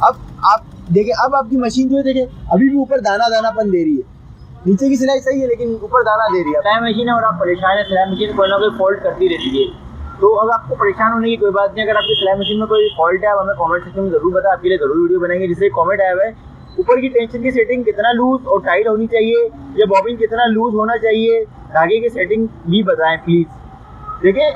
अब आप देखें, अब आपकी मशीन जो है देखें अभी भी ऊपर दाना दानापन दे रही है। नीचे की सिलाई सही है लेकिन ऊपर दाना दे रही है। सिलाई मशीन है और आप परेशान है, सिलाई मशीन कोई ना कोई फॉल्ट करती रहती है। तो अब आपको परेशान होने की कोई बात नहीं। अगर आपकी सिलाई मशीन में कोई फॉल्ट है आप हमें कमेंट सेक्शन में जरूर बताएं, आपके लिए जरूर वीडियो बनाएंगे। जिससे कमेंट आया हुआ है ऊपर की टेंशन की सेटिंग कितना लूज और टाइट होनी चाहिए, या बॉबिन कितना लूज होना चाहिए, धागे की सेटिंग भी बताएं प्लीज। देखिए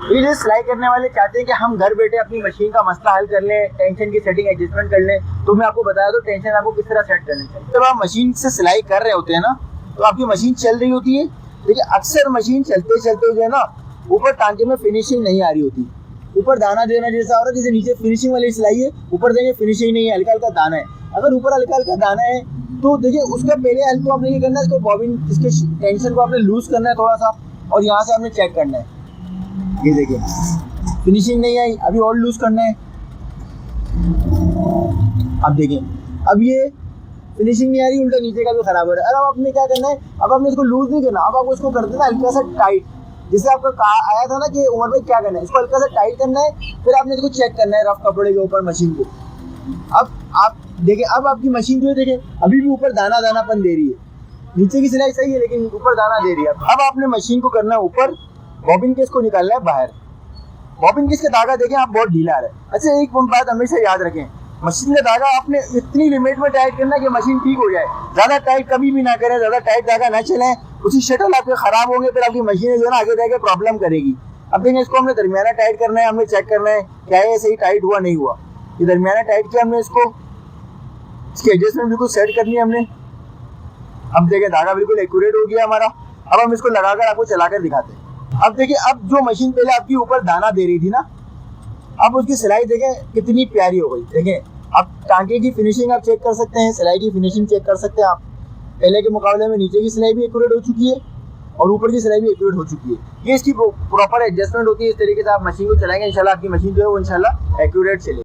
ये जो सिलाई करने वाले चाहते हैं कि हम घर बैठे अपनी मशीन का मसला हल कर लें, टेंशन की सेटिंग एडजस्टमेंट कर लें, तो मैं आपको बताया दो टेंशन आपको किस तरह सेट करनी चाहिए। जब आप मशीन से सिलाई कर रहे होते हैं ना तो आपकी मशीन चल रही होती है। देखिए अक्सर मशीन चलते चलते जो है ना ऊपर टांके में फिनिशिंग नहीं आ रही होती, ऊपर दाना देना जैसा हो रहा है, जैसे नीचे फिनिशिंग वाली सिलाई है, ऊपर देंगे फिनिशिंग नहीं है, हल्का हल्का दाना है। अगर ऊपर हल्का हल्का दाना है तो देखिए उसका पहले हल्का आपने ये करना है, इसको बॉबिन इसके टेंशन को आपने लूज करना है थोड़ा सा, और यहाँ से आपने चेक करना है। ये देखिए फिनिशिंग नहीं आई, अभी और लूज करना है। अब देखिए अब ये फिनिशिंग नहीं आ रही, उल्टा नीचे का भी खराब हो रहा है। अब आपने क्या करना है, अब आपने इसको लूज नहीं करना, अब आपको इसको कर देना हल्का सा टाइट। जिससे आपको कहा आया था ना कि उमर भाई क्या करना है, इसको हल्का सा टाइट करना है, फिर आपने इसको चेक करना है रफ कपड़े के ऊपर मशीन को। अब आप देखिए अब आपकी मशीन जो है देखें अभी भी ऊपर दाना दानापन दे रही है। नीचे की सिलाई सही है लेकिन ऊपर दाना दे रही है। अब आपने मशीन को करना है ऊपर, बॉबिन के इसको निकालना है बाहर। बॉबिन किसका धागा देखें आप बहुत ढीला आ रहा है। अच्छा एक बात हमेशा याद रखें, मशीन का धागा आपने इतनी लिमिट में टाइट करना कि मशीन ठीक हो जाए। ज़्यादा टाइट कभी भी ना करें, ज़्यादा टाइट धागा ना चलें, उसी शटल आपके खराब होंगे, फिर आपकी मशीन जो है ना आगे जाके प्रॉब्लम करेगी। अब देखिए इसको हमने दरमियाना टाइट करना है, हमने चेक करना है क्या ये सही टाइट हुआ नहीं हुआ। ये दरमियाना टाइट किया हमने, इसको इसकी एडजस्टमेंट बिल्कुल सेट करनी है हमने। अब देखिए धागा बिल्कुल एक्यूरेट हो गया हमारा। अब हम इसको लगाकर आपको चलाकर दिखाते हैं। अब देखिए अब जो मशीन पहले आपकी ऊपर दाना दे रही थी ना, अब उसकी सिलाई देखें कितनी प्यारी हो गई। देखें अब टांके की फिनिशिंग आप चेक कर सकते हैं, सिलाई की फिनिशिंग चेक कर सकते हैं आप। पहले के मुकाबले में नीचे की सिलाई भी एक्यूरेट हो चुकी है और ऊपर की सिलाई भी एक्यूरेट हो चुकी है। ये इसकी प्रॉपर एडजस्टमेंट होती है। इस तरीके से आप मशीन को चलाएंगे, इंशाल्लाह आपकी मशीन जो है वो इंशाल्लाह एक्यूरेट चलेगी।